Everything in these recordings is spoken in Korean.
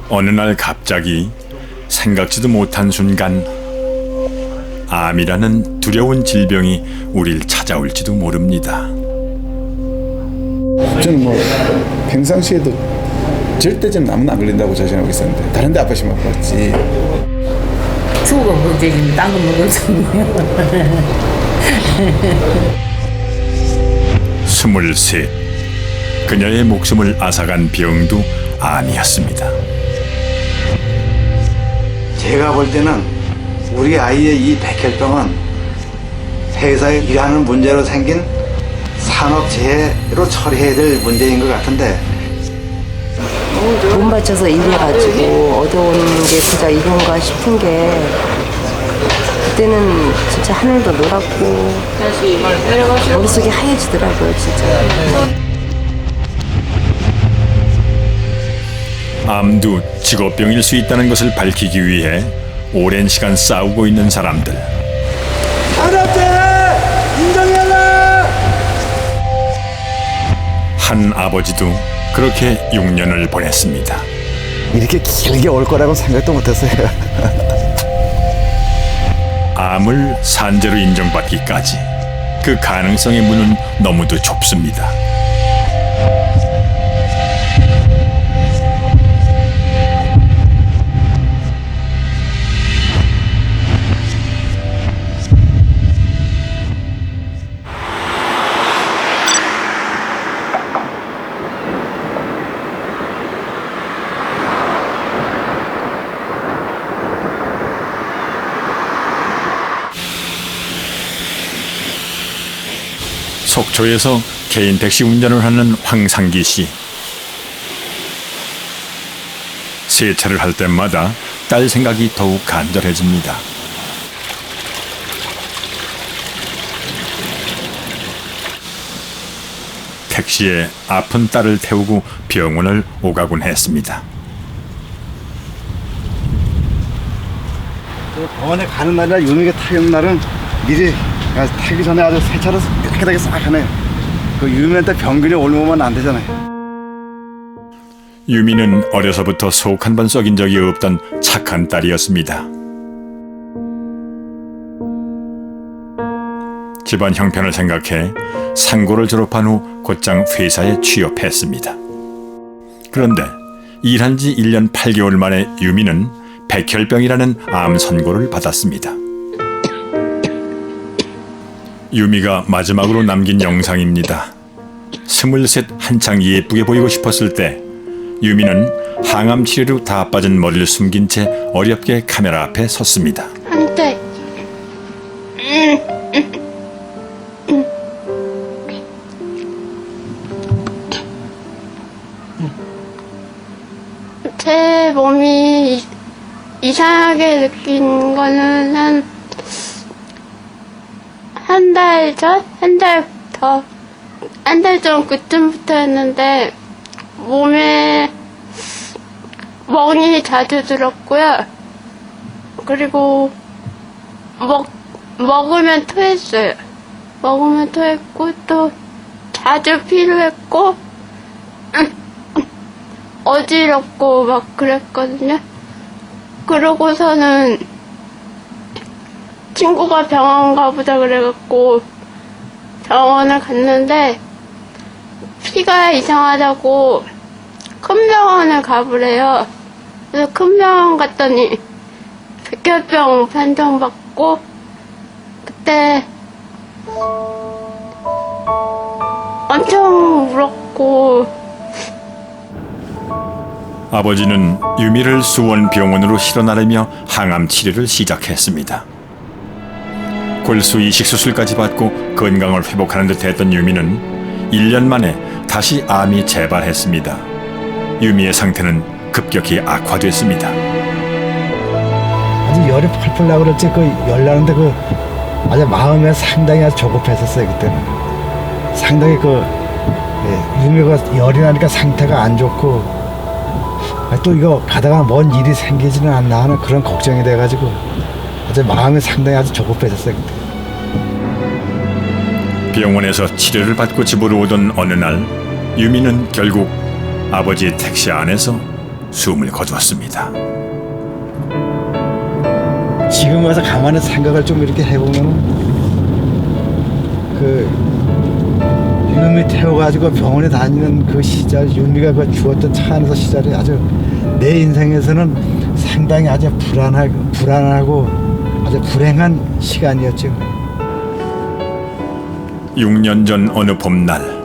어느 날 갑자기 생각지도 못한 순간 암이라는 두려운 질병이 우릴 찾아올지도 모릅니다. 저는 뭐 평상시에도 절대 좀 남은 안 걸린다고 자신하고 있었는데 다른 데 아프시면 아팠지. 죽은 문제지 딴 거 먹을 수 없네요. 23. 그녀의 목숨을 앗아간 병도 암이었습니다. 제가 볼 때는 우리 아이의 이 백혈병은 회사에 일하는 문제로 생긴 산업재해로 처리해야 될 문제인 것 같은데, 돈 바쳐서 일해가지고 얻어온 게 진짜 이건가 싶은 게 그때는 진짜 하늘도 노랗고 머릿속이 하얘지더라고요 진짜. 암도 직업병일 수 있다는 것을 밝히기 위해 오랜 시간 싸우고 있는 사람들. 한 아버지도 그렇게 6년을 보냈습니다. 이렇게 길게 올 거라고 생각도 못했어요. 암을 산재로 인정받기까지 그 가능성의 문은 너무도 좁습니다. 속초에서 개인 택시 운전을 하는 황상기 씨. 세차를 할 때마다 딸 생각이 더욱 간절해집니다. 택시에 아픈 딸을 태우고 병원을 오가곤 했습니다. 병원에 가는 날이나 유미가 타는 날은 미리 타기 전에 아주 세차를 깨끗하게 싹 하네. 그 유미한테 병균이 올라오면 안 되잖아요. 유미는 어려서부터 속 한 번 썩인 적이 없던 착한 딸이었습니다. 집안 형편을 생각해 상고를 졸업한 후 곧장 회사에 취업했습니다. 그런데 일한 지 1년 8개월 만에 유미는 백혈병이라는 암 선고를 받았습니다. 유미가 마지막으로 남긴 영상입니다. 23 한창 예쁘게 보이고 싶었을 때 유미는 항암 치료로 다 빠진 머리를 숨긴 채 어렵게 카메라 앞에 섰습니다. 안 돼. 제 몸이 이상하게 느낀 거는 한 달 전? 한 달 전 그쯤부터였는데 몸에 멍이 자주 들었고요. 그리고 먹으면 토했어요. 먹으면 토했고 또 자주 피로했고 어지럽고 막 그랬거든요. 그러고서는 친구가 병원 가보자 그래갖고 병원을 갔는데 피가 이상하다고 큰 병원을 가보래요. 그래서 큰 병원 갔더니 백혈병 판정받고 그때 엄청 울었고. 아버지는 유미를 수원병원으로 실어나르며 항암 치료를 시작했습니다. 골수 이식 수술까지 받고 건강을 회복하는 듯 했던 유미는 1년 만에 다시 암이 재발했습니다. 유미의 상태는 급격히 악화됐습니다. 아주 열이 펄펄 나고 그랬지. 그 열 나는데 그 아주 마음에 상당히 아주 조급했었어요 그때는. 상당히 유미가 열이 나니까 상태가 안 좋고 또 이거 가다가 뭔 일이 생기지는 않나 하는 그런 걱정이 돼가지고 아주 마음이 상당히 아주 조급해졌어요 그때. 병원에서 치료를 받고 집으로 오던 어느 날 유미는 결국 아버지의 택시 안에서 숨을 거두었습니다. 지금 와서 가만히 생각을 좀 이렇게 해보면 유미 태워가지고 병원에 다니는 그 시절, 유미가 그 주었던 차 안에서 시절이 아주 내 인생에서는 상당히 아주 불안하고 아주 불행한 시간이었죠. 6년 전 어느 봄날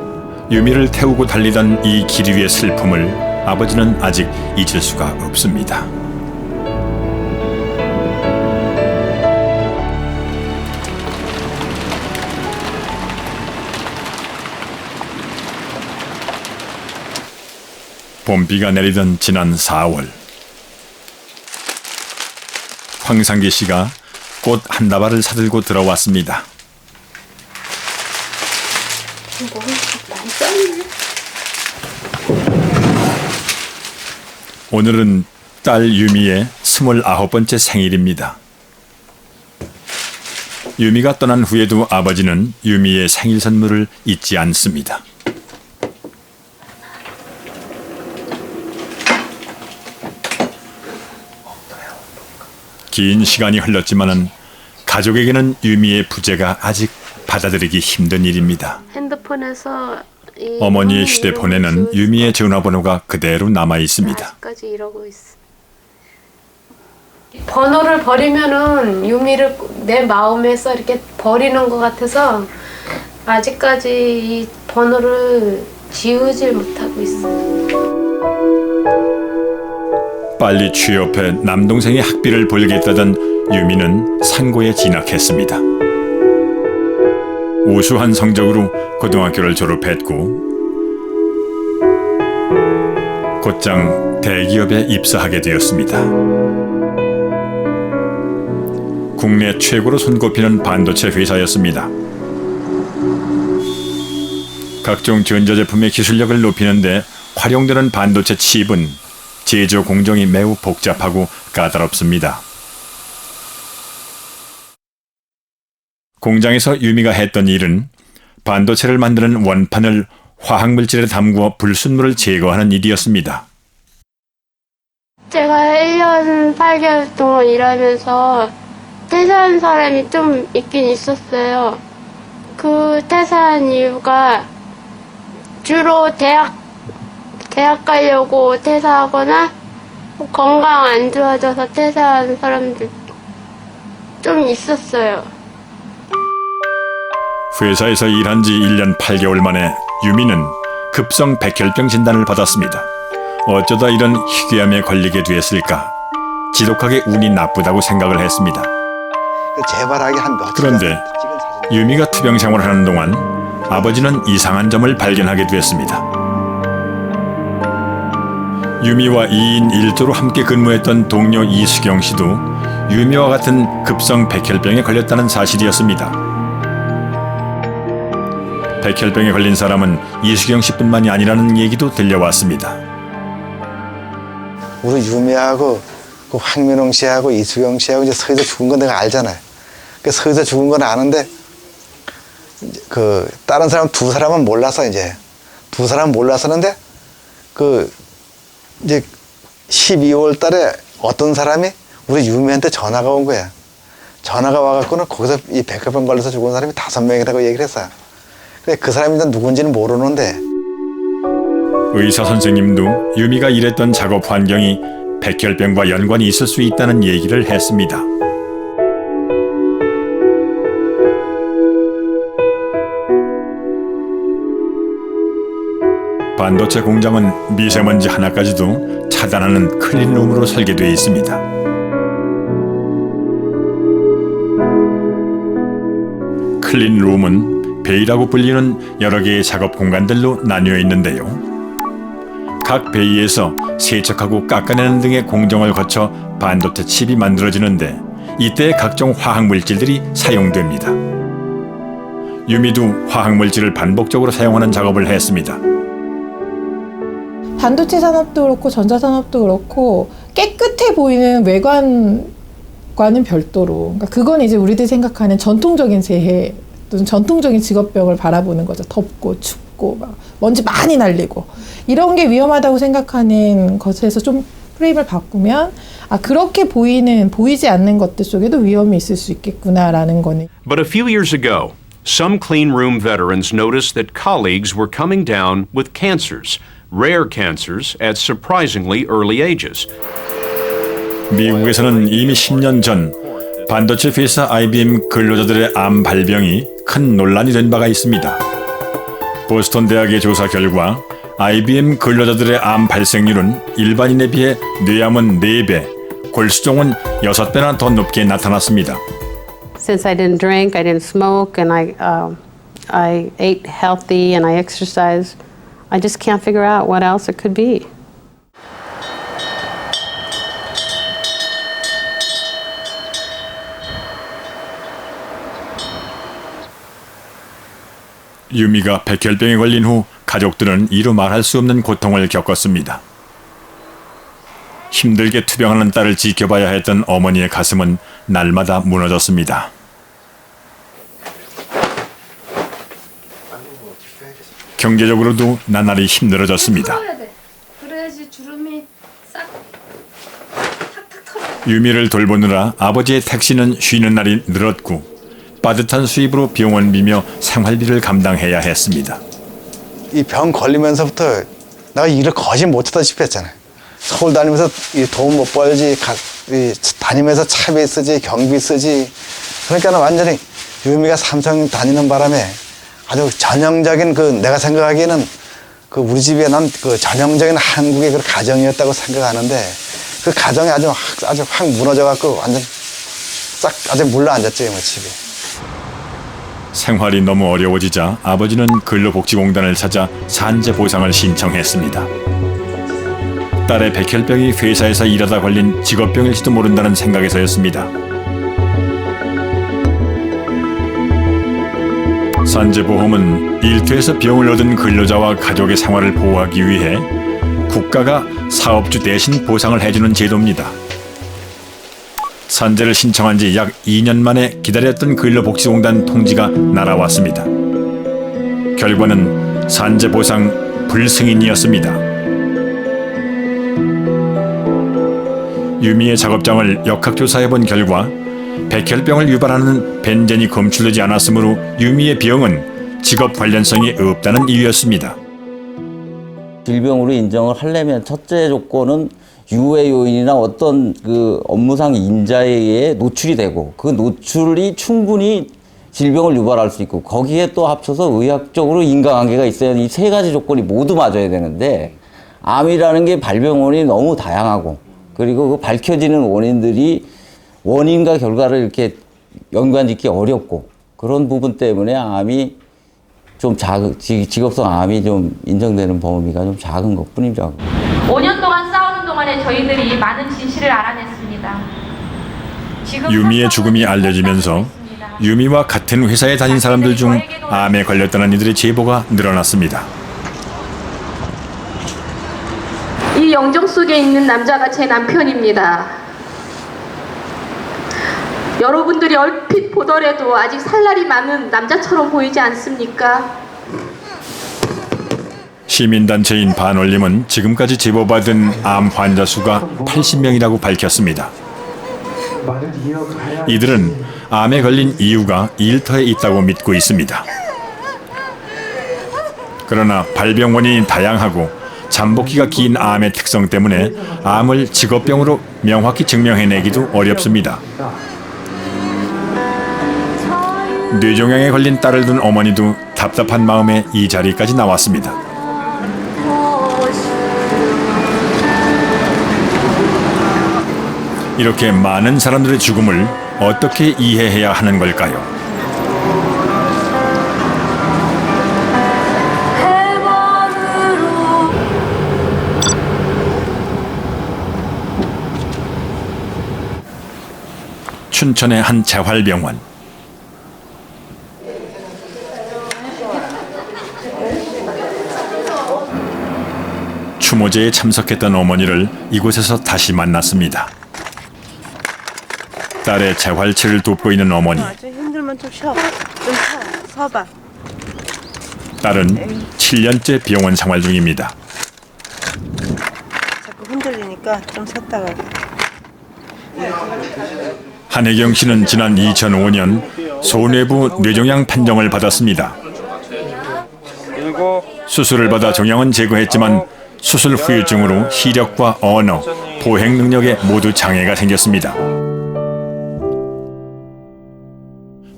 유미를 태우고 달리던 이 길 위의 슬픔을 아버지는 아직 잊을 수가 없습니다. 봄비가 내리던 지난 4월 황상기 씨가 꽃 한 다발을 사들고 들어왔습니다. 오늘은 딸 유미의 29번째 생일입니다. 유미가 떠난 후에도 아버지는 유미의 생일 선물을 잊지 않습니다. 긴 시간이 흘렀지만은 가족에게는 유미의 부재가 아직 받아들이기 힘든 일입니다. 핸드폰에서 어머니의 휴대폰에는 유미의 전화번호가 그대로 남아 있습니다. 아직까지 이러고 있어. 번호를 버리면은 유미를 내 마음에서 이렇게 버리는 것 같아서 아직까지 이 번호를 지우질 못하고 있어. 빨리 취업해 남동생의 학비를 벌겠다던 유미는 상고에 진학했습니다. 우수한 성적으로 고등학교를 졸업했고 곧장 대기업에 입사하게 되었습니다. 국내 최고로 손꼽히는 반도체 회사였습니다. 각종 전자제품의 기술력을 높이는데 활용되는 반도체 칩은 제조 공정이 매우 복잡하고 까다롭습니다. 공장에서 유미가 했던 일은 반도체를 만드는 원판을 화학물질에 담구어 불순물을 제거하는 일이었습니다. 제가 1년 8개월 동안 일하면서 퇴사한 사람이 좀 있긴 있었어요. 그 퇴사한 이유가 주로 대학 가려고 퇴사하거나 건강 안 좋아져서 퇴사한 사람들 좀 있었어요. 회사에서 일한 지 1년 8개월 만에 유미는 급성 백혈병 진단을 받았습니다. 어쩌다 이런 희귀암에 걸리게 되었을까? 지독하게 운이 나쁘다고 생각을 했습니다. 재발하게 한 몇 그런데 유미가 투병 생활을 하는 동안 아버지는 이상한 점을 발견하게 되었습니다. 유미와 2인 1조로 함께 근무했던 동료 이수경 씨도 유미와 같은 급성 백혈병에 걸렸다는 사실이었습니다. 백혈병에 걸린 사람은 이수경 씨뿐만이 아니라는 얘기도 들려왔습니다. 우리 유미하고 그 황민홍 씨하고 이수경 씨하고 이제 서에서 죽은 건 내가 알잖아요. 그 서에서 죽은 건 아는데 그 다른 사람 두 사람은 몰라서 이제 두 사람은 몰랐었는데 그 이제 12월 달에 어떤 사람이 우리 유미한테 전화가 온 거야. 전화가 와갖고는 거기서 이 백혈병 걸려서 죽은 사람이 5명이라고 얘기를 했어요. 근데 그 사람이 누군지는 모르는데 의사 선생님도 유미가 일했던 작업 환경이 백혈병과 연관이 있을 수 있다는 얘기를 했습니다. 반도체 공장은 미세먼지 하나까지도 차단하는 클린룸으로 설계되어 있습니다. 클린룸은 베이라고 불리는 여러 개의 작업 공간들로 나뉘어 있는데요. 각 베이에서 세척하고 깎아내는 등의 공정을 거쳐 반도체 칩이 만들어지는데 이때 각종 화학물질들이 사용됩니다. 유미도 화학물질을 반복적으로 사용하는 작업을 했습니다. 반도체 산업도 그렇고 전자산업도 그렇고 깨끗해 보이는 외관과는 별도로, 그러니까 그건 이제 우리들이 생각하는 전통적인 재해 또는 전통적인 직업병을 바라보는 거죠. 덥고 춥고 있고 막 먼지 많이 날리고 이런 게 위험하다고 생각하는 것에서 좀 프레임을 바꾸면 그렇게 보이지 않는 것들 속에도 위험이 있을 수 있겠구나라는 거는. But a few years ago, some clean room veterans noticed that colleagues were coming down with cancers, rare cancers at surprisingly early ages. 미국에서는 이미 10년 전 반도체 회사 IBM 근로자들의 암 발병이 큰 논란이 된 바가 있습니다. 보스턴 대학의 조사 결과 IBM 근로자들의 암 발생률은 일반인에 비해 뇌암은 4배, 골수종은 6배나 더 높게 나타났습니다. Since I didn't drink, I didn't smoke, and I ate healthy and I exercised, I just can't figure out what else it could be. 유미가 백혈병에 걸린 후 가족들은 이루 말할 수 없는 고통을 겪었습니다. 힘들게 투병하는 딸을 지켜봐야 했던 어머니의 가슴은 날마다 무너졌습니다. 경제적으로도 나날이 힘들어졌습니다. 그래야지 주름이 싹 탁탁 털어. 유미를 돌보느라 아버지의 택시는 쉬는 날이 늘었고 빠듯한 수입으로 병원비며 생활비를 감당해야 했습니다. 이 병 걸리면서부터 내가 일을 거의 못하다시피 했잖아요. 서울 다니면서 돈 못 벌지, 다니면서 차비 쓰지, 경비 쓰지. 그러니까 완전히 유미가 삼성 다니는 바람에 아주 전형적인 내가 생각하기에는 우리 집에 난 전형적인 한국의 가정이었다고 생각하는데 그 가정이 아주 확 무너져갖고 완전 싹 아주 물러앉았죠, 집이. 생활이 너무 어려워지자 아버지는 근로복지공단을 찾아 산재 보상을 신청했습니다. 딸의 백혈병이 회사에서 일하다 걸린 직업병일지도 모른다는 생각에서였습니다. 산재보험은 일터에서 병을 얻은 근로자와 가족의 생활을 보호하기 위해 국가가 사업주 대신 보상을 해주는 제도입니다. 산재를 신청한 지 약 2년 만에 기다렸던 근로복지공단 통지가 날아왔습니다. 결과는 산재보상 불승인이었습니다. 유미의 작업장을 역학조사해본 결과 백혈병을 유발하는 벤젠이 검출되지 않았으므로 유미의 병은 직업 관련성이 없다는 이유였습니다. 질병으로 인정을 하려면 첫째 조건은 유해 요인이나 어떤 업무상 인자에 의해 노출이 되고 그 노출이 충분히 질병을 유발할 수 있고 거기에 또 합쳐서 의학적으로 인과관계가 있어야 이 세 가지 조건이 모두 맞아야 되는데 암이라는 게 발병원이 너무 다양하고 그리고 그 밝혀지는 원인들이 원인과 결과를 이렇게 연관짓기 어렵고 그런 부분 때문에 암이 좀 직업성 암이 좀 인정되는 범위가 좀 작은 것 뿐이죠. 5년 동안 싸우는 동안에 저희들이 많은 진실을 알아냈습니다. 유미의 죽음이 알려지면서 유미와 같은 회사에 다닌 사람들 중 암에 걸렸다는 이들의 제보가 늘어났습니다. 이 영정 속에 있는 남자가 제 남편입니다. 여러분들이 얼핏 보더라도 아직 살날이 많은 남자처럼 보이지 않습니까? 시민단체인 반올림은 지금까지 제보받은 암 환자 수가 80명이라고 밝혔습니다. 이들은 암에 걸린 이유가 일터에 있다고 믿고 있습니다. 그러나 발병 원인이 다양하고 잠복기가 긴 암의 특성 때문에 암을 직업병으로 명확히 증명해내기도 어렵습니다. 뇌종양에 걸린 딸을 둔 어머니도 답답한 마음에 이 자리까지 나왔습니다. 이렇게 많은 사람들의 죽음을 어떻게 이해해야 하는 걸까요? 춘천의 한 재활병원. 추모제에 참석했던 어머니를 이곳에서 다시 만났습니다. 딸의 재활치를 돕고 있는 어머니. 힘들면 좀 쉬어. 좀 서봐. 딸은 7년째 병원 생활 중입니다. 자꾸 흔들리니까 좀 쉬었다가. 한혜경 씨는 지난 2005년 소뇌부 뇌종양 판정을 받았습니다. 수술을 받아 종양은 제거했지만 수술 후유증으로 시력과 언어, 보행 능력에 모두 장애가 생겼습니다.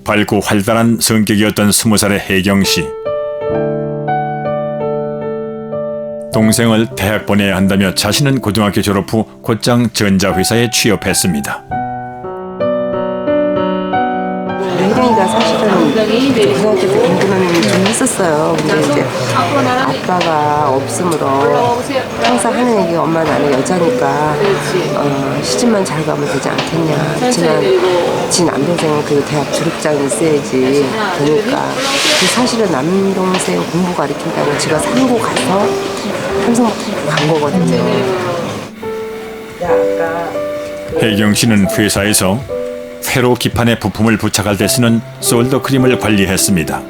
밝고 활달한 성격이었던 20살의 혜경 씨. 동생을 대학 보내야 한다며 자신은 고등학교 졸업 후 곧장 전자회사에 취업했습니다. 혜경이가 사실은 고등학교 때 공부는 좀 했었어요. 근데 이제 아빠가 없으므로 항상 하는 얘기가 엄마 나는 여자니까 시집만 잘 가면 되지 않겠냐. 그렇지만 지 남동생은 그 대학 졸업장이 있어야지 되니까. 사실은 남동생 공부 가르친다고 제가 상고 가서 삼성 간 거거든요. 혜경 씨는 회사에서 회로 기판에 부품을 부착할 때 쓰는 솔더 크림을 관리했습니다.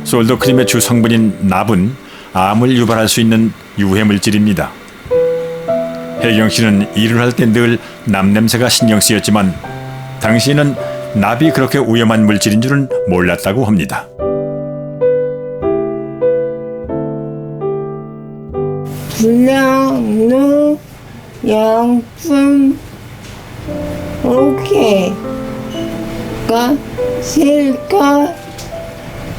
솔더 크림의 주 성분인 납은 암을 유발할 수 있는 유해 물질입니다. 혜경 씨는 일을 할 때 늘 납 냄새가 신경 쓰였지만 당시에는 납이 그렇게 위험한 물질인 줄은 몰랐다고 합니다. 불량농 양품 오케이. 실컷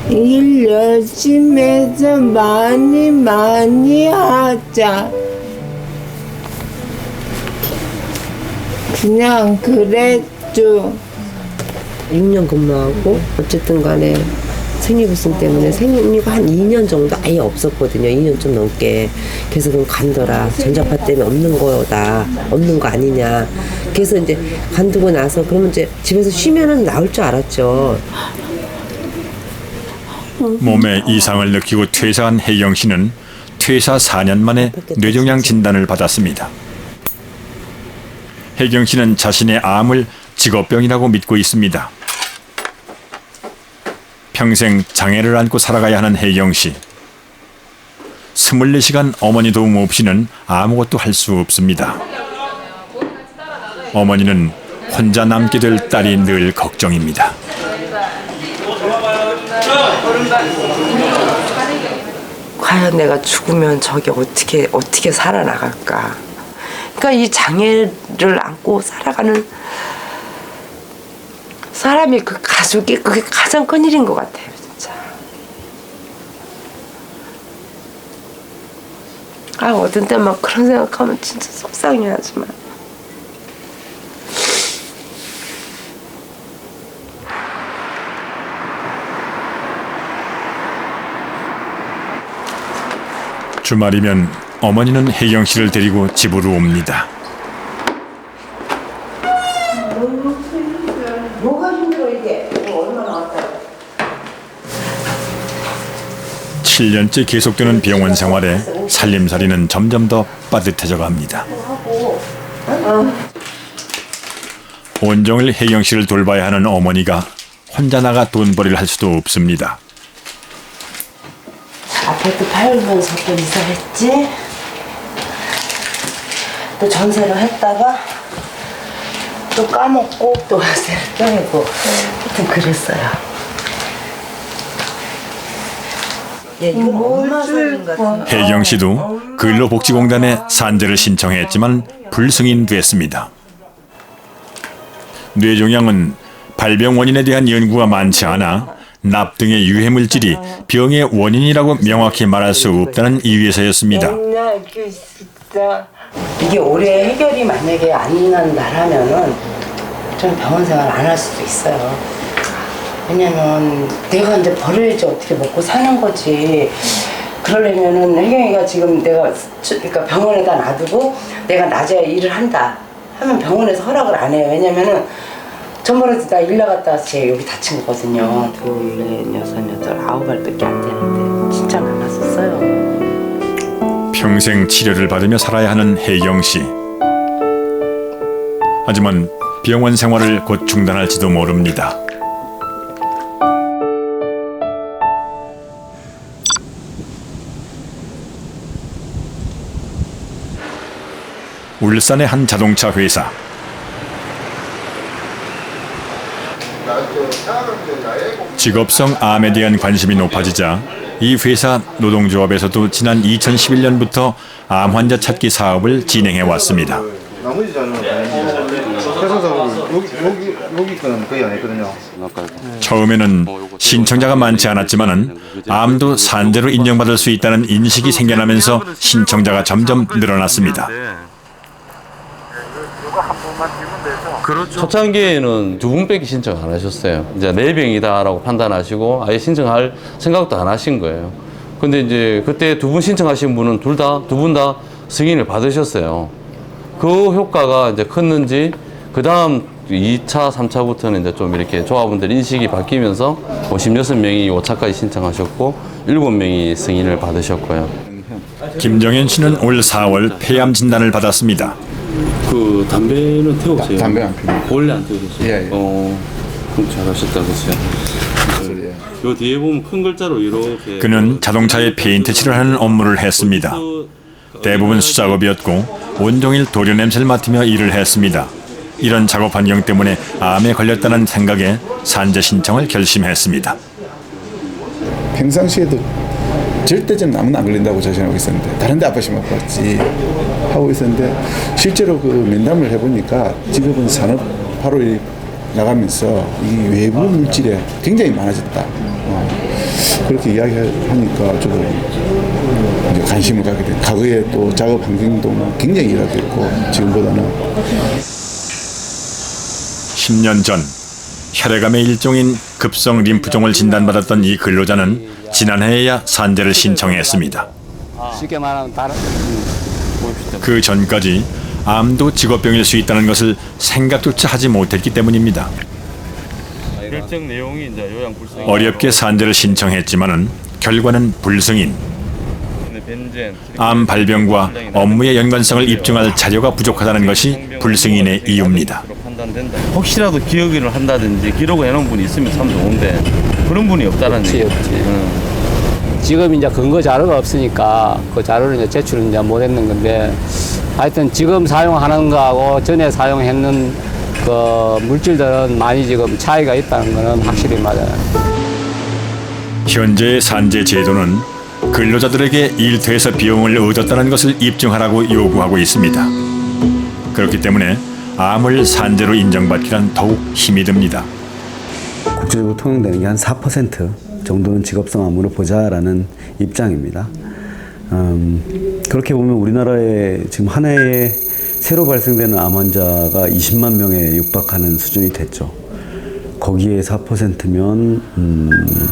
일 열심히 해서 많이 하자. 그냥 그랬죠. 6년 근무하고 어쨌든 간에 생리부종 때문에 생리가 한 2년 정도 아예 없었거든요. 2년 좀 넘게. 그래서 그럼 간더라. 전자파 때문에 없는 거다. 없는 거 아니냐. 그래서 이제 간두고 나서 그러면 이제 집에서 쉬면은 나올 줄 알았죠. 몸에 이상을 느끼고 퇴사한 혜경 씨는 퇴사 4년 만에 뇌종양 진단을 받았습니다. 혜경 씨는 자신의 암을 직업병이라고 믿고 있습니다. 평생 장애를 안고 살아가야 하는 혜경 씨. 24시간 어머니 도움 없이는 아무것도 할 수 없습니다. 어머니는 혼자 남게 될 딸이 늘 걱정입니다. 과연 내가 죽으면 저게 어떻게 살아나갈까. 그러니까 이 장애를 안고 살아가는 사람이 그 가족이 그게 가장 큰일인 것 같아요, 진짜. 어떤 때 막 그런 생각하면 진짜 속상해 하지만. 주말이면 어머니는 혜경 씨를 데리고 집으로 옵니다. 뭐가 힘들어 이게? 얼마나 왔다. 7년째 계속되는 병원 생활에 살림살이는 점점 더 빠듯해져 갑니다. 온종일 혜경 씨를 돌봐야 하는 어머니가 혼자 나가 돈벌이를 할 수도 없습니다. 아파트 팔면서 또 이사했지. 또 전세를 했다가 또 까먹고 또 월세를 껴내고 하여튼 그랬어요. 이건 엄마 사진 같은. 혜경 씨도 근로복지공단에 산재를 신청했지만 불승인됐습니다. 뇌종양은 발병 원인에 대한 연구가 많지 않아 납 등의 유해물질이 병의 원인이라고 명확히 말할 수 없다는 이유에서였습니다. 이게 올해 해결이 만약에 안 난다라면은 좀 병원 생활 안 할 수도 있어요. 왜냐면 내가 이제 벌어야지 어떻게 먹고 사는 거지. 그러려면은 혜경이가 지금 그러니까 병원에다 놔두고 내가 낮에 일을 한다 하면 병원에서 허락을 안 해요. 왜냐면은 전번에도 나 일 나갔다 와서 제가 여기 다친 거거든요. 둘, 넷, 여섯, 여덟, 9알밖에 안 되는데 진짜 많았었어요. 평생 치료를 받으며 살아야 하는 혜경 씨. 하지만 병원 생활을 곧 중단할지도 모릅니다. 울산의 한 자동차 회사. 직업성 암에 대한 관심이 높아지자 이 회사 노동조합에서도 지난 2011년부터 암 환자 찾기 사업을 진행해 왔습니다. 나머지 자료는 여기 거는 거의 안 했거든요. 처음에는 신청자가 많지 않았지만은 암도 산재로 인정받을 수 있다는 인식이 생겨나면서 신청자가 점점 늘어났습니다. 초창기에는 2분밖에 신청 안 하셨어요. 이제 내병이다라고 판단하시고 아예 신청할 생각도 안 하신 거예요. 근데 이제 그때 2분 신청하신 분은 두 분 다 승인을 받으셨어요. 그 효과가 이제 컸는지 그 다음 2차, 3차부터는 이제 좀 이렇게 조합원들 인식이 바뀌면서 56명이 5차까지 신청하셨고 7명이 승인을 받으셨고요. 김정현 씨는 올 4월 폐암 진단을 받았습니다. 그 담배는 태우세요? 담배 안 피워요. 원래 안 태우셨어요? 예. 그럼 잘하셨다 그랬어요. 요 뒤에 보면 큰 글자로 이렇게 그는 자동차에 페인트 칠을 하는 업무를 했습니다. 대부분 수작업이었고 온종일 도료 냄새를 맡으며 일을 했습니다. 이런 작업 환경 때문에 암에 걸렸다는 생각에 산재 신청을 결심했습니다. 평상시에도 절대 좀 암은 안 걸린다고 자신하고 있었는데 다른 데 아파시면 아팠지 하고 있었는데 실제로 그 면담을 해보니까 직업은 산업화로 나가면서 이 외부 물질에 굉장히 많아졌다. 그렇게 이야기하니까 조금 이제 관심을 갖게 된. 과거에 또 작업 환경도 굉장히 일하겠고 지금보다는 10년 전 혈액암의 일종인 급성 림프종을 진단받았던 이 근로자는 지난해에야 산재를 신청했습니다. 쉽게 말하면 다른 그 전까지 암도 직업병일 수 있다는 것을 생각조차 하지 못했기 때문입니다. 결정 내용이 이제 요양 불승인. 어렵게 산재를 신청했지만은 결과는 불승인. 암 발병과 업무의 연관성을 입증할 자료가 부족하다는 것이 불승인의 이유입니다. 혹시라도 기억을 한다든지 기록을 해놓은 분이 있으면 참 좋은데 그런 분이 없다는 얘기. 지금 이제 근거 자료가 없으니까 그 자료를 이제 제출을 이제 못했는 건데 하여튼 지금 사용하는 거하고 전에 사용했는 그 물질들은 많이 지금 차이가 있다는 거는 확실히 맞아요. 현재의 산재 제도는 근로자들에게 일터에서 비용을 얻었다는 것을 입증하라고 요구하고 있습니다. 그렇기 때문에 암을 산재로 인정받기란 더욱 힘이 듭니다. 국제적으로 통용되는 게 한 4% 정도는 직업성 암으로 보자라는 입장입니다. 그렇게 보면 우리나라에 지금 한 해에 새로 발생되는 암 환자가 20만 명에 육박하는 수준이 됐죠. 거기에 4%면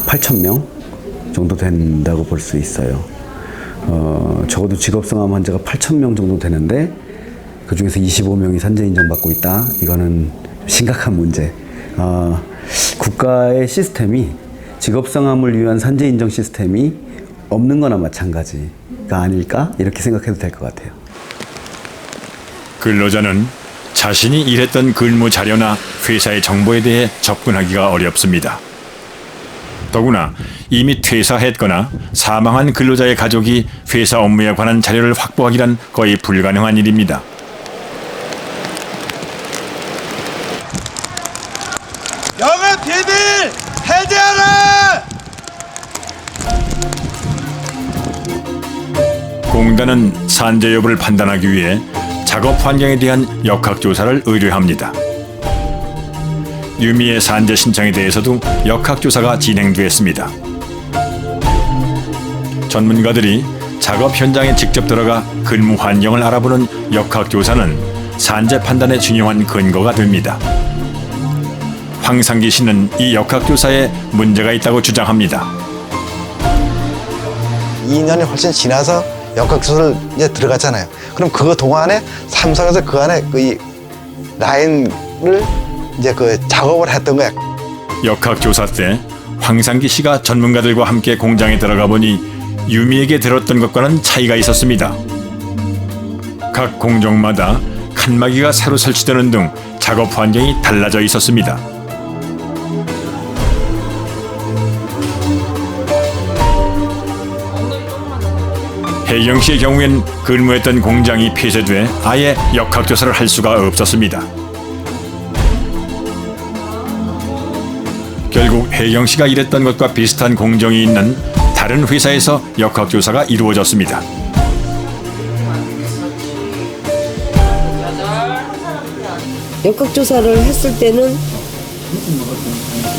8천 명 정도 된다고 볼 수 있어요. 적어도 직업성 암 환자가 8천 명 정도 되는데 그 중에서 25명이 산재 인정받고 있다. 이거는 심각한 문제. 국가의 시스템이 직업성 암을 위한 산재 인정 시스템이 없는 거나 마찬가지가 아닐까? 이렇게 생각해도 될 것 같아요. 근로자는 자신이 일했던 근무 자료나 회사의 정보에 대해 접근하기가 어렵습니다. 더구나 이미 퇴사했거나 사망한 근로자의 가족이 회사 업무에 관한 자료를 확보하기란 거의 불가능한 일입니다. 영업 비밀 해제하라! 공단은 산재 여부를 판단하기 위해 작업 환경에 대한 역학조사를 의뢰합니다. 유미의 산재 신청에 대해서도 역학조사가 진행됐습니다. 전문가들이 작업 현장에 직접 들어가 근무 환경을 알아보는 역학조사는 산재 판단에 중요한 근거가 됩니다. 황상기 씨는 이 역학조사에 문제가 있다고 주장합니다. 2년이 훨씬 지나서 역학조사를 이제 들어갔잖아요. 그럼 그 동안에 삼성에서 그 안에 그 라인을 이제 그 작업을 했던 거야. 역학조사 때 황상기 씨가 전문가들과 함께 공장에 들어가 보니 유미에게 들었던 것과는 차이가 있었습니다. 각 공정마다 칸막이가 새로 설치되는 등 작업 환경이 달라져 있었습니다. 혜경 씨의 경우엔 근무했던 공장이 폐쇄돼 아예 역학조사를 할 수가 없었습니다. 결국 혜경 씨가 일했던 것과 비슷한 공정이 있는 다른 회사에서 역학조사가 이루어졌습니다. 역학조사를 했을 때는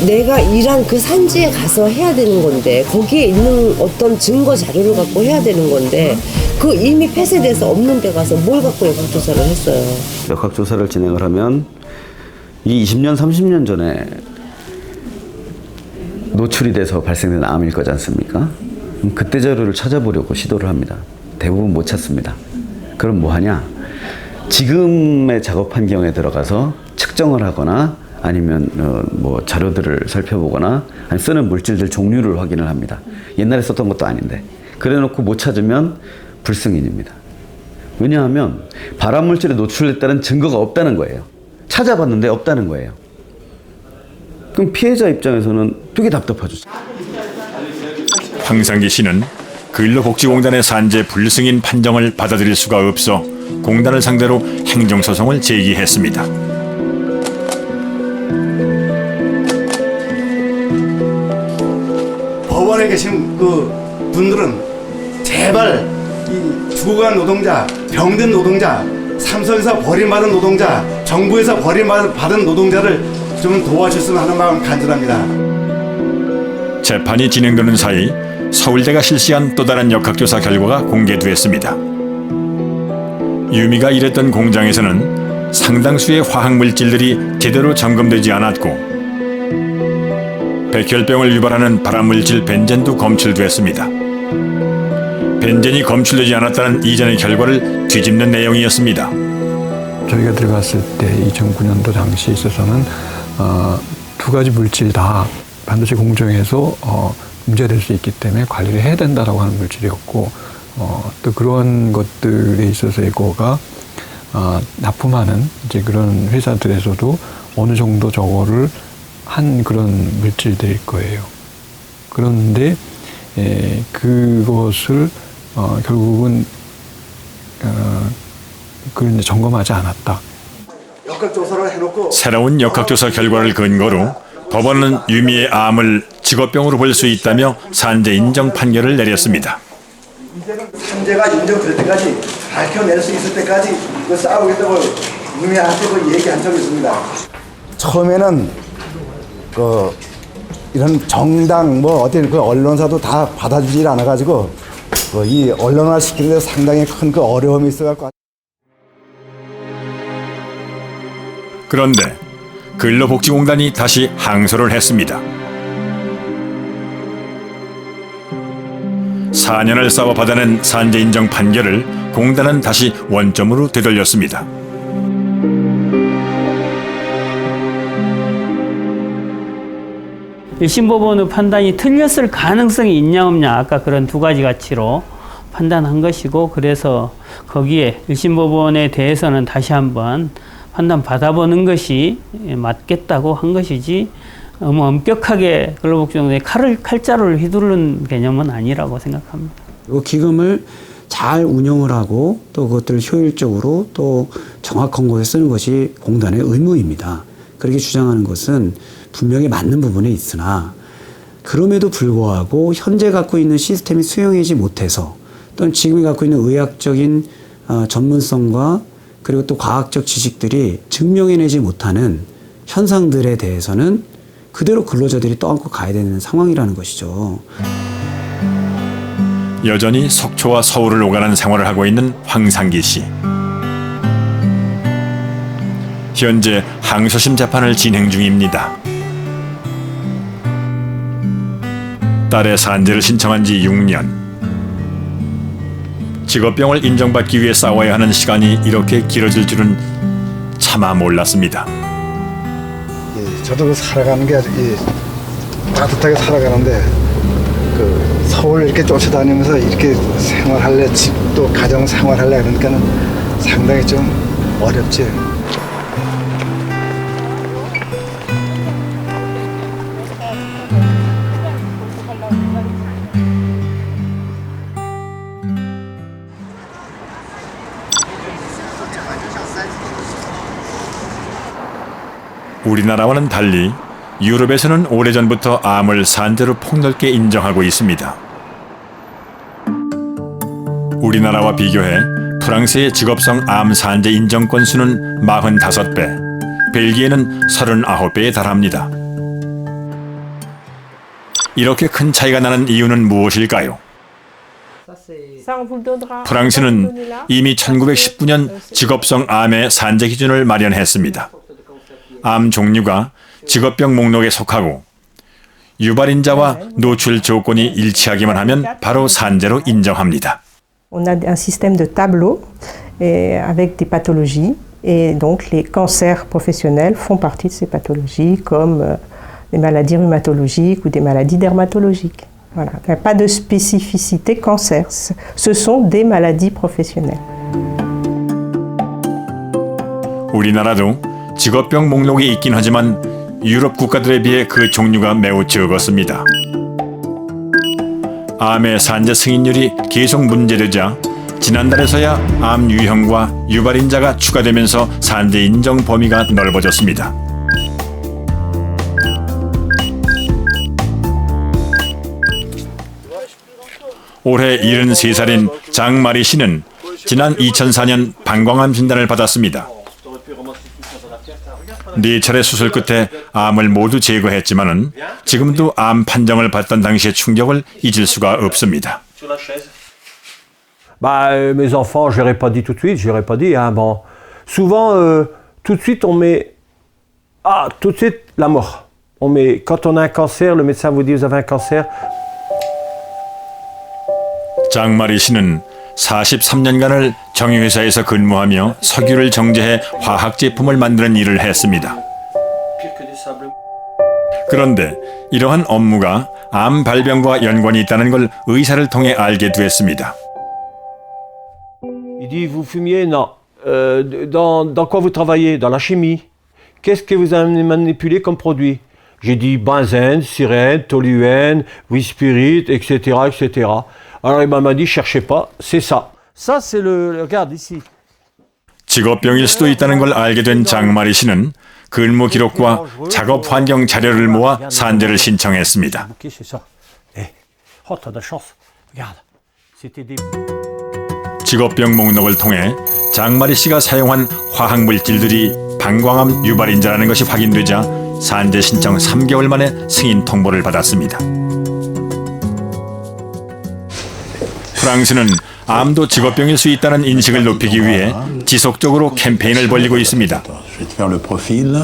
내가 일한 그 산지에 가서 해야 되는 건데 거기에 있는 어떤 증거 자료를 갖고 해야 되는 건데 그 이미 폐쇄돼서 없는 데 가서 뭘 갖고 역학조사를 했어요. 역학조사를 진행을 하면 이 20년, 30년 전에 노출이 돼서 발생된 암일 거지 않습니까? 그때 자료를 찾아보려고 시도를 합니다. 대부분 못 찾습니다. 그럼 뭐 하냐? 지금의 작업 환경에 들어가서 측정을 하거나 아니면 뭐 자료들을 살펴보거나 아니면 쓰는 물질들 종류를 확인을 합니다. 옛날에 썼던 것도 아닌데. 그래놓고 못 찾으면 불승인입니다. 왜냐하면 발암물질에 노출됐다는 증거가 없다는 거예요. 찾아봤는데 없다는 거예요. 그럼 피해자 입장에서는 되게 답답하죠. 황상기 씨는 근로복지공단의 산재 불승인 판정을 받아들일 수가 없어 공단을 상대로 행정소송을 제기했습니다. 법원에 계신 그 분들은 제발 이 죽어간 노동자, 병든 노동자, 삼성에서 버림받은 노동자, 정부에서 버림받은 노동자를 좀 도와줬으면 하는 마음 간절합니다. 재판이 진행되는 사이 서울대가 실시한 또 다른 역학조사 결과가 공개됐습니다. 유미가 일했던 공장에서는 상당수의 화학물질들이 제대로 점검되지 않았고 백혈병을 유발하는 발암물질 벤젠도 검출됐습니다. 벤젠이 검출되지 않았다는 이전의 결과를 뒤집는 내용이었습니다. 저희가 들어갔을 때 2009년도 당시에 있어서는 두 가지 물질 다 반드시 공정에서 문제될 수 있기 때문에 관리를 해야 된다라고 하는 물질이었고 또 그런 것들에 있어서 이거가 납품하는 이제 그런 회사들에서도 어느 정도 저거를 한 그런 물질들일 거예요. 그런데 그것을 결국은 그걸 이제 점검하지 않았다. 역학조사를 해놓고 새로운 역학조사 결과를 근거로 법원은 유미의 암을 직업병으로 볼 수 있다며 산재 인정 판결을 내렸습니다. 이제는 산재가 인정될 때까지 밝혀낼 수 있을 때까지 그 싸우겠다고 유미한테 그 얘기한 적이 있습니다. 처음에는 그 이런 정당 뭐 어떤 그 언론사도 다 받아주질 않아가지고 이 언론화 시키는 데 상당히 큰 그 어려움이 있어갖고. 그런데 근로복지공단이 다시 항소를 했습니다. 4년을 싸워 받아낸 산재 인정 판결을 공단은 다시 원점으로 되돌렸습니다. 일심법원의 판단이 틀렸을 가능성이 있냐 없냐 아까 그런 두 가지 가치로 판단한 것이고 그래서 거기에 일심법원에 대해서는 다시 한번 판단 받아보는 것이 맞겠다고 한 것이지 너무 엄격하게 근로복지공단에 칼자루를 휘두르는 개념은 아니라고 생각합니다. 이 기금을 잘 운영을 하고 또 그것들을 효율적으로 또 정확한 곳에 쓰는 것이 공단의 의무입니다. 그렇게 주장하는 것은 분명히 맞는 부분에 있으나 그럼에도 불구하고 현재 갖고 있는 시스템이 수용하지 못해서 또는 지금이 갖고 있는 의학적인 전문성과 그리고 또 과학적 지식들이 증명해내지 못하는 현상들에 대해서는 그대로 근로자들이 떠안고 가야 되는 상황이라는 것이죠. 여전히 속초와 서울을 오가는 생활을 하고 있는 황상기 씨. 현재 항소심 재판을 진행 중입니다. 딸의 산재를 신청한 지 6년. 직업병을 인정받기 위해 싸워야 하는 시간이 이렇게 길어질 줄은 차마 몰랐습니다. 저도 살아가는 게 아주 따뜻하게 살아가는데 그 서울 이렇게 쫓아다니면서 이렇게 생활할래 집도 가정 생활할래 그러니까는 상당히 좀 어렵지. 우리나라와는 달리 유럽에서는 오래전부터 암을 산재로 폭넓게 인정하고 있습니다. 우리나라와 비교해 프랑스의 직업성 암 산재 인정 건수는 45배, 벨기에는 39배에 달합니다. 이렇게 큰 차이가 나는 이유는 무엇일까요? 프랑스는 이미 1919년 직업성 암의 산재 기준을 마련했습니다. 암 종류가 직업병 목록에 속하고 유발인자와 노출 조건이 일치하기만 하면 바로 산재로 인정합니다. On a un système de tableaux avec des pathologies et donc les cancers professionnels font partie de ces pathologies comme des maladies rhumatologiques ou des maladies dermatologiques. Voilà, il n'y a pas de spécificité cancer, ce sont des maladies professionnelles. 우리나라도 직업병 목록이 있긴 하지만 유럽 국가들에 비해 그 종류가 매우 적었습니다. 암의 산재 승인율이 계속 문제되자 지난달에서야 암 유형과 유발인자가 추가되면서 산재 인정 범위가 넓어졌습니다. 올해 73살인 장마리 씨는 지난 2004년 방광암 진단을 받았습니다. 4차례 수술 끝에 암을 모두 제거했지만은 지금도 암 판정을 받던 당시의 충격을 잊을 수가 없습니다. Mes enfants, je l'aurais pas dit tout de suite, je l'aurais pas dit. Hein, bon. Souvent, tout de suite, on met tout de suite la mort. On met quand on a un cancer, le médecin vous dit vous avez un cancer. 장마리 씨는 43년간을 정유회사에서 근무하며 석유를 정제해 화학 제품을 만드는 일을 했습니다. 그런데 이러한 업무가 암 발병과 연관이 있다는 걸 의사를 통해 알게 됐습니다. Il dit vous fumiez? Non. Dans quoi vous travaillez? Dans la chimie. Qu'est-ce que vous avez manipulé comme produit? J'ai dit benzène, sirène, toluène, whisperit, etc., etc. Alors il m'a dit cherchez pas, c'est ça. Ça c'est le regarde ici. 직업병일 수도 있다는 걸 알게 된 장마리 씨는 근무 기록과 작업 환경 자료를 모아 산재를 신청했습니다. 직업병 목록을 통해 장마리 씨가 사용한 화학 물질들이 방광암 유발인자라는 것이 확인되자 산재 신청 3개월 만에 승인 통보를 받았습니다. 프랑스는 암도 직업병일 수 있다는 인식을 높이기 위해 지속적으로 캠페인을 벌이고 있습니다. Je vais te faire le profil.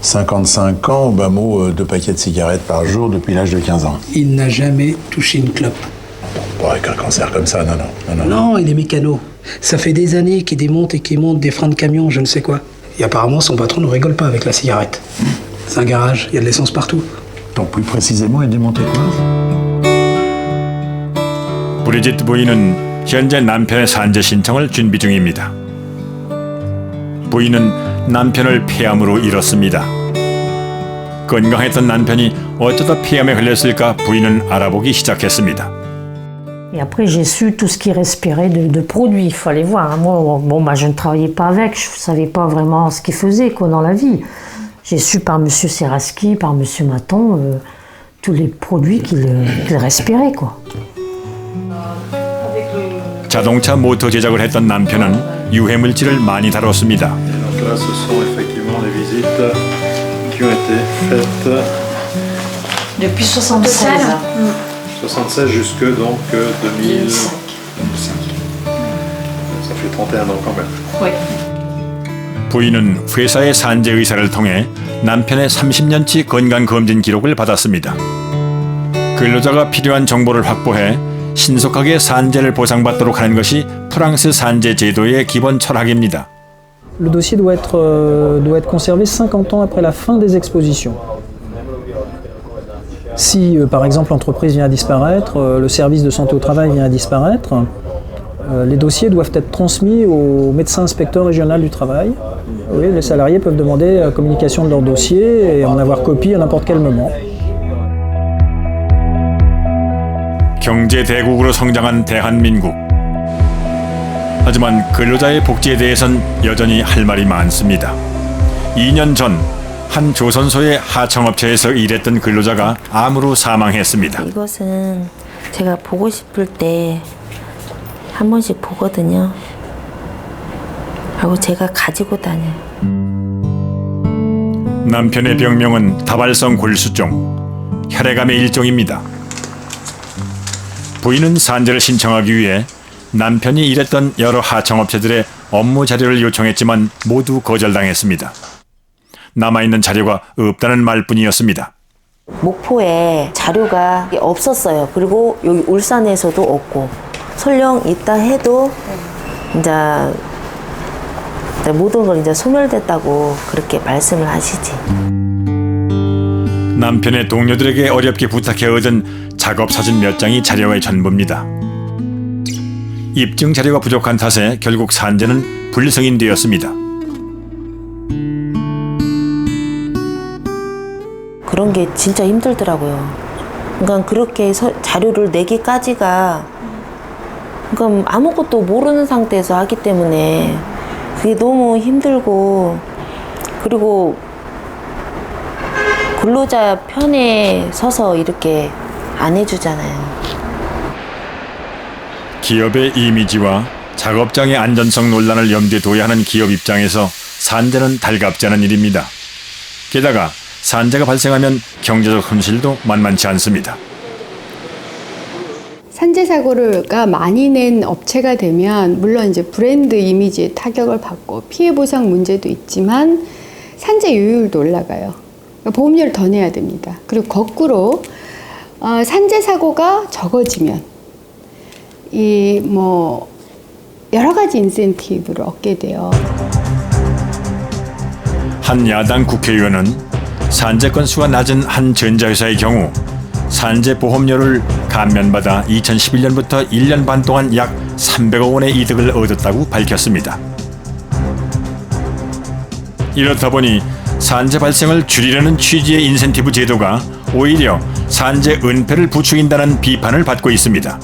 55 ans, au bas mot, 2 paquets de cigarettes par jour depuis l'âge de 15 ans. Il n'a jamais touché une clope. Bon, avec un cancer comme ça, non. Non, il est mécano. Ça fait des années qu'il démonte et qu'il monte des freins de camion, je ne sais quoi. Et apparemment, son patron ne rigole pas avec la cigarette. C'est un garage, il y a de l'essence partout. Donc plus précisément, il démontait quoi? 브리짓 부인은 현재 남편의 산재 신청을 준비 중입니다. 부인은 남편을 폐암으로 잃었습니다. 건강했던 남편이 어쩌다 폐암에 걸렸을까 부인은 알아보기 시작했습니다. Et après, j'ai su tout ce qui respirait de produits, il fallait voir. Moi, je ne travaillais pas avec, je ne savais pas vraiment ce qu'il faisait dans la vie. J'ai su par M. Seraski, par M. Maton, tous les produits qu'il respirait, quoi. 자동차 모터 제작을 했던 남편은 유해 물질을 많이 다뤘습니다. Donc là, ce sont effectivement les visites qui ont été faites depuis 76. 76 jusque donc 2005. Ça fait 31 ans quand même. Oui. 부인은 회사의 산재 의사를 통해 남편의 30년치 건강 검진 기록을 받았습니다. 근로자가 필요한 정보를 확보해 신속하게 산재를 보상받도록 하는 것이 프랑스 산재 제도의 기본 철학입니다. Le dossier doit être conservé 50 ans après la fin des expositions. Si, par exemple, l'entreprise vient à disparaître, le service de santé au travail vient à disparaître, les dossiers doivent être transmis au médecin inspecteur régional du travail. Oui, les salariés peuvent demander la communication de leur dossier et en avoir copie à n'importe quel moment. 경제 대국으로 성장한 대한민국. 하지만 근로자의 복지에 대해선 여전히 할 말이 많습니다. 2년 전 한 조선소의 하청업체에서 일했던 근로자가 암으로 사망했습니다. 이것은 제가 보고 싶을 때 한 번씩 보거든요. 하고 제가 가지고 다녀요. 남편의 병명은 다발성 골수종, 혈액암의 일종입니다. 부인은 산재를 신청하기 위해 남편이 일했던 여러 하청업체들의 업무 자료를 요청했지만 모두 거절당했습니다. 남아있는 자료가 없다는 말뿐이었습니다. 목포에 자료가 없었어요. 그리고 여기 울산에서도 없고 설령 있다 해도 이제 모든 걸 이제 소멸됐다고 그렇게 말씀을 하시지. 남편의 동료들에게 어렵게 부탁해 얻은 작업 사진 몇 장이 자료의 전부입니다. 입증 자료가 부족한 탓에 결국 산재는 불승인되었습니다. 그런 게 진짜 힘들더라고요. 그러니까 그렇게 자료를 내기까지가 그러니까 아무것도 모르는 상태에서 하기 때문에 그게 너무 힘들고 그리고 근로자 편에 서서 이렇게 안 해주잖아요. 기업의 이미지와 작업장의 안전성 논란을 염두에 둬야 하는 기업 입장에서 산재는 달갑지 않은 일입니다. 게다가 산재가 발생하면 경제적 손실도 만만치 않습니다. 산재 사고가 많이 낸 업체가 되면 물론 이제 브랜드 이미지에 타격을 받고 피해 보상 문제도 있지만 산재 요율도 올라가요. 그러니까 보험료를 더 내야 됩니다. 그리고 거꾸로 산재 사고가 적어지면 이 뭐 여러 가지 인센티브를 얻게 돼요. 한 야당 국회의원은 산재 건수가 낮은 한 전자회사의 경우 산재 보험료를 감면받아 2011년부터 1년 반 동안 약 300억 원의 이득을 얻었다고 밝혔습니다. 이렇다 보니 산재 발생을 줄이려는 취지의 인센티브 제도가 오히려 산재 은폐를 부추긴다는 비판을 받고 있습니다.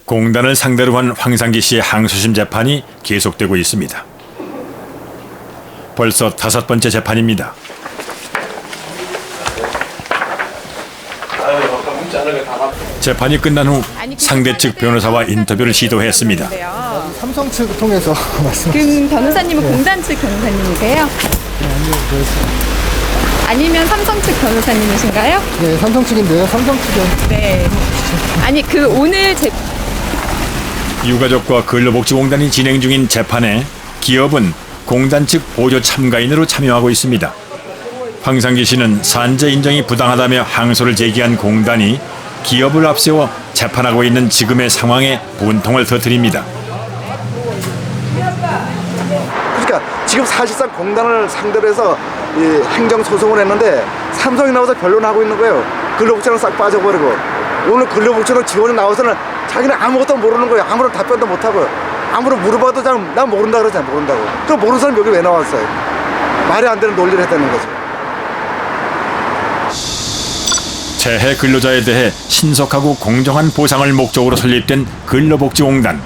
공단을 상대로 한 황상기 씨의 항소심 재판이 계속되고 있습니다. 벌써 5번째 재판입니다. 재판이 끝난 후 상대 측 변호사와 인터뷰를 시도했습니다. 삼성 측 통해서 그 변호사님은 공단 측 변호사님이세요? 아니면 삼성 측 변호사님이신가요? 네, 삼성 측인데요. 삼성 측은 네. 아니 그 오늘 유가족과 근로복지공단이 진행 중인 재판에 기업은 공단 측 보조 참가인으로 참여하고 있습니다. 황상기 씨는 산재 인정이 부당하다며 항소를 제기한 공단이 기업을 앞세워 재판하고 있는 지금의 상황에 분통을 터뜨립니다. 그러니까 지금 사실상 공단을 상대로 해서 이 행정소송을 했는데 삼성이 나와서 변론하고 있는 거예요. 근로복지는 싹 빠져버리고 오늘 근로복지는 지원이 나와서는 자기는 아무것도 모르는 거예요. 아무런 답변도 못하고 아무런 물어봐도 난 모른다 그러잖아요. 모른다고. 그럼 모르는 사람 여기 왜 나왔어요? 말이 안 되는 논리를 했다는 거죠. 재해 근로자에 대해 신속하고 공정한 보상을 목적으로 설립된 근로복지공단.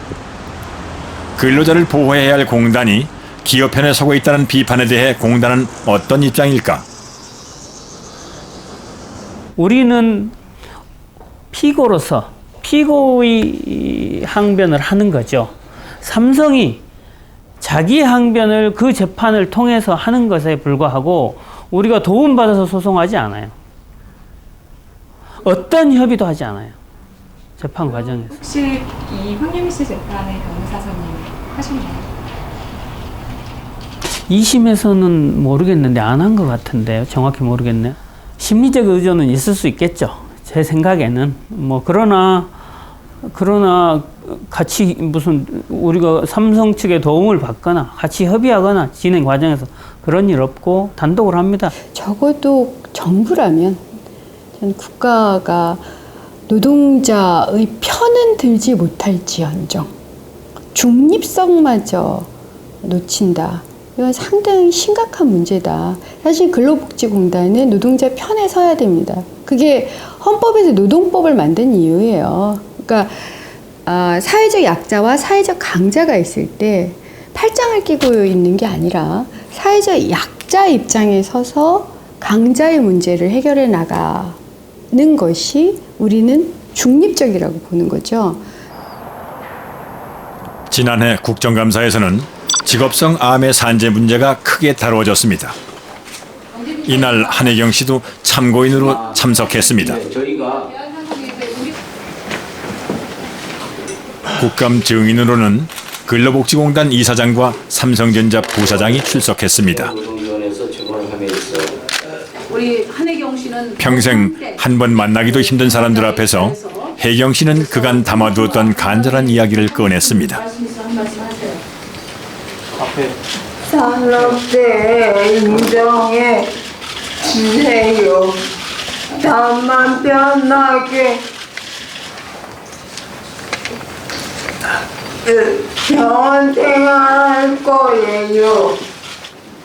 근로자를 보호해야 할 공단이 기업 편에 서고 있다는 비판에 대해 공단은 어떤 입장일까? 우리는 피고로서 피고의 항변을 하는 거죠. 삼성이 자기 항변을 그 재판을 통해서 하는 것에 불과하고 우리가 도움받아서 소송하지 않아요. 어떤 협의도 하지 않아요. 재판 과정에서. 혹시 이 황영희 씨 재판의 변호사선임 하셨나요? 2심에서는 모르겠는데 안 한 것 같은데요. 정확히 모르겠네요. 심리적 의존은 있을 수 있겠죠. 제 생각에는. 뭐 그러나 같이 무슨 우리가 삼성 측의 도움을 받거나 같이 협의하거나 진행 과정에서 그런 일 없고 단독으로 합니다. 적어도 정부라면 전 국가가 노동자의 편은 들지 못할지언정 중립성마저 놓친다. 이건 상당히 심각한 문제다. 사실 근로복지공단은 노동자 편에 서야 됩니다. 그게 헌법에서 노동법을 만든 이유예요. 그러니까 사회적 약자와 사회적 강자가 있을 때 팔짱을 끼고 있는 게 아니라 사회적 약자 입장에 서서 강자의 문제를 해결해 나가는 것이 우리는 중립적이라고 보는 거죠. 지난해 국정감사에서는 직업성 암의 산재 문제가 크게 다루어졌습니다. 이날 한혜경 씨도 참고인으로 참석했습니다. 국감 증인으로는 근로복지공단 이사장과 삼성전자 부사장이 출석했습니다. 우리 한혜경 씨는 평생 한 번 만나기도 힘든 사람들 앞에서 혜경 씨는 그간 담아두었던 간절한 이야기를 꺼냈습니다. 산업재해 인정해 주세요. 다만 편하게 병원 생활할 거예요.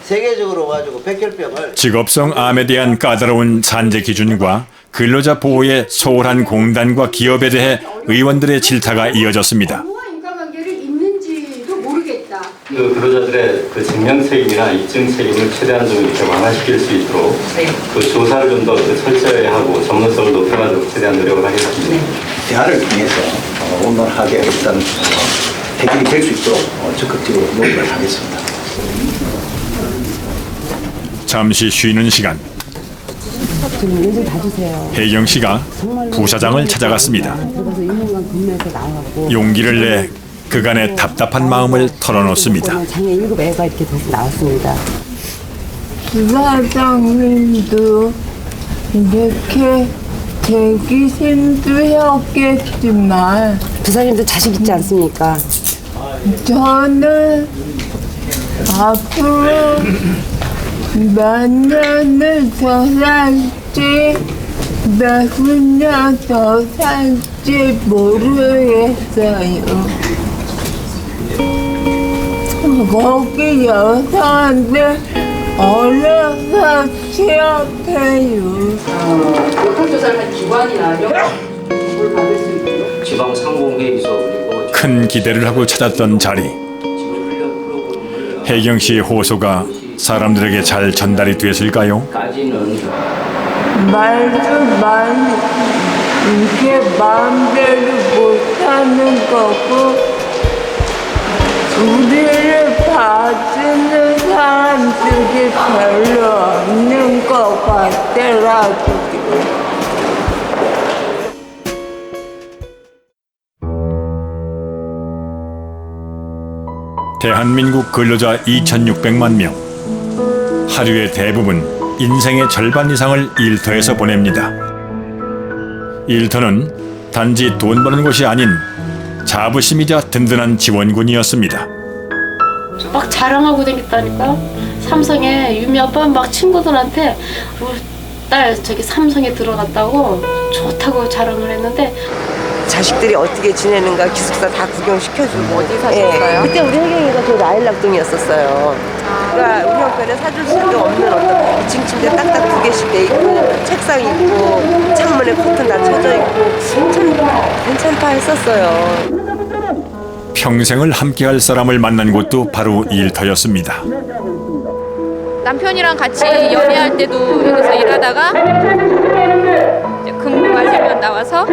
세계적으로 가지고 백혈병을 직업성 암에 대한 까다로운 산재 기준과 근로자 보호에 소홀한 공단과 기업에 대해 의원들의 질타가 이어졌습니다. 인과관계를 있는지도 모르겠다. 그 근로자들의 그 증명 책임이나 입증 책임을 최대한 좀 이렇게 완화시킬 수 있도록 그 조사를 좀 더 철저히 하고 전문성을 높여가지고 최대한 노력을 하겠습니다. 대화를 통해서 원만하게 일단 해결이 될 수 있도록 적극적으로 노력을 하겠습니다. 잠시 쉬는 시간. 혜경 씨가 부사장을 찾아갔습니다. 용기를 내 그간의 답답한 마음을 털어놓습니다. 장애 1급애가 이렇게 돼서 나왔습니다. 부사장님도 이렇게 되기 힘드셨겠지만 부사장님도 자식 있지 않습니까? 저는 앞으로 몇 년을 더 살지 몇 년 더 살지 모르겠어요. 거기 여사한테 어려서 취업해요. 교통조사를 한 기관이나 뭘 받을 수 있도록 지방상공회의소 그리고 큰 기대를 하고 찾았던 자리. 혜경 씨의 호소가 사람들에게 잘 전달이 됐을까요? 말도 이게 마음대로 못하는 거고 우리를 봐주는 사람들이 별로 없는 것 같더라고요. 대한민국 근로자 2,600만 명. 하루의 대부분 인생의 절반 이상을 일터에서 보냅니다. 일터는 단지 돈 버는 곳이 아닌 자부심이자 든든한 지원군이었습니다. 막 자랑하고 다녔다니까. 삼성에 유미 아빠 막 친구들한테 우리 딸 저기 삼성에 들어갔다고 좋다고 자랑을 했는데 자식들이 어떻게 지내는가 기숙사 다 구경시켜주고. 어디 사셨어요? 그때 우리 혜경이가 저 라일락동이었었어요. 그러니까 우리 형편에 사줄 수도 없는 어떤 2층 침대 딱딱 2개씩 돼 있고 책상 있고 창문에 커튼 다 쳐져 있고 참 괜찮다 했었어요. 평생을 함께할 사람을 만난 곳도 바로 일터였습니다. 남편이랑 같이 연애할 때도 여기서 일하다가 이제 근무 마치면 나와서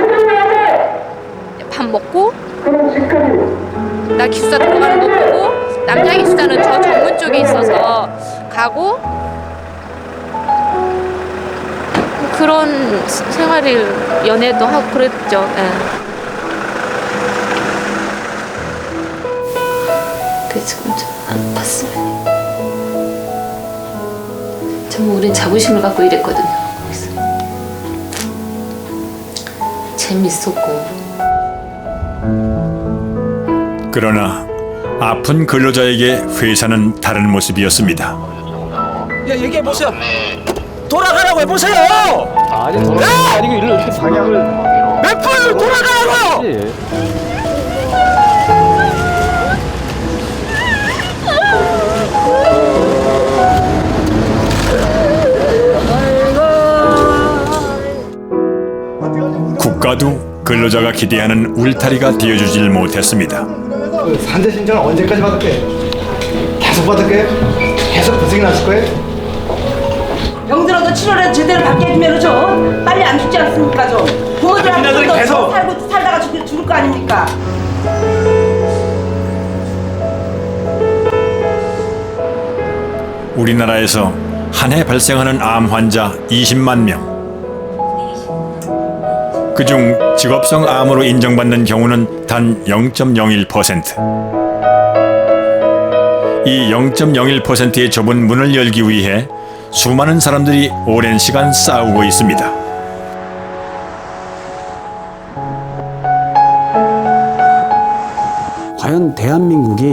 밥 먹고 나 기숙사 들어가는 거 보고 남자 기숙사는 저 정문 쪽에 있어서 가고 그런 생활을 연애도 하고 그랬죠. 예. 그래서 좀 아팠어요. 참 우린 자부심을 갖고 일했거든요. 그래서 재밌었고. 그러나 아픈 근로자에게 회사는 다른 모습이었습니다. 야, 얘기해보세요. 돌아가라고 해보세요! 아니, 아니고 일로 이렇게 방향을. 몇 분을 돌아가라고요! 국가도 근로자 근로자가 기대하는 울타리가 되어주질 못했습니다. 산재 신청을 언제까지 받을게? 계속 받을게? 계속 고생이 났을 거예요? 병들어도 치료를 제대로 받게 해주면 좀 빨리 안 죽지 않습니까 좀. 부모들한테 좀 계속 살다가 죽을 거 아닙니까? 우리나라에서 한 해 발생하는 암 환자 20만 명. 그중 직업성 암으로 인정받는 경우는 단 0.01%. 이 0.01%의 좁은 문을 열기 위해 수많은 사람들이 오랜 시간 싸우고 있습니다. 과연 대한민국이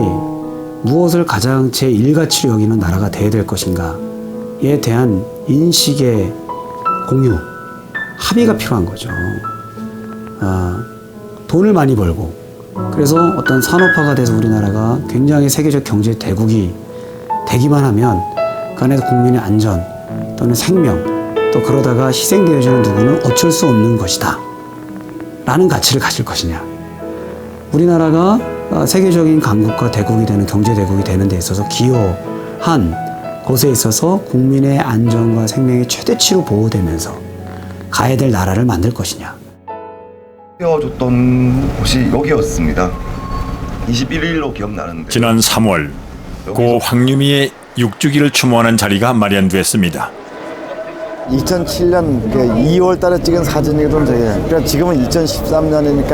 무엇을 가장 제1가치로 여기는 나라가 돼야 될 것인가에 대한 인식의 공유, 합의가 필요한 거죠. 돈을 많이 벌고 그래서 어떤 산업화가 돼서 우리나라가 굉장히 세계적 경제 대국이 되기만 하면 그 안에서 국민의 안전 또는 생명 또 그러다가 희생되어지는 누구는 어쩔 수 없는 것이다 라는 가치를 가질 것이냐. 우리나라가 세계적인 강국과 대국이 되는 경제대국이 되는 데 있어서 기여한 것에 있어서 국민의 안전과 생명이 최대치로 보호되면서 가야 될 나라를 만들 것이냐. 줬던 곳이 여기였습니다. 21일로 기억나는데 지난 3월 고 황유미의 육주기를 추모하는 자리가 마련됐습니다. 2007년 2월 달에 찍은 사진이거든 저게. 그러니까 지금은 2013년이니까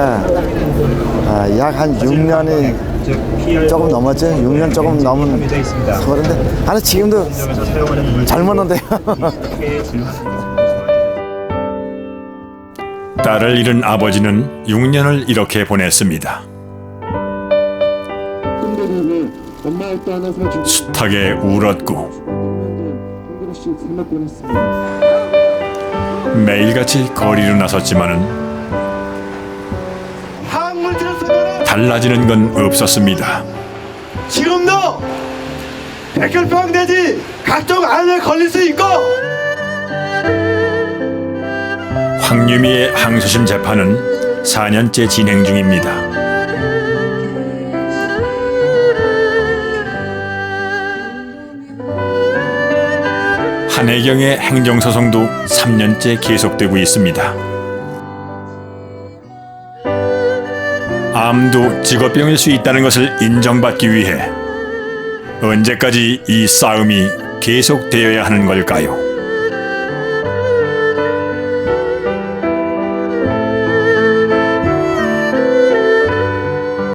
약 한 6년이 조금 넘었죠. 6년 조금 넘은 세월인데 아니 지금도 젊었는데요. 딸을 잃은 아버지는 6년을 이렇게 보냈습니다. 숱하게 울었고 매일같이 거리로 나섰지만은 달라지는 건 없었습니다. 지금도 백혈병돼지 각종 암에 걸릴 수 있고 황유미의 항소심 재판은 4년째 진행 중입니다. 한혜경의 행정소송도 3년째 계속되고 있습니다. 암도 직업병일 수 있다는 것을 인정받기 위해 언제까지 이 싸움이 계속되어야 하는 걸까요?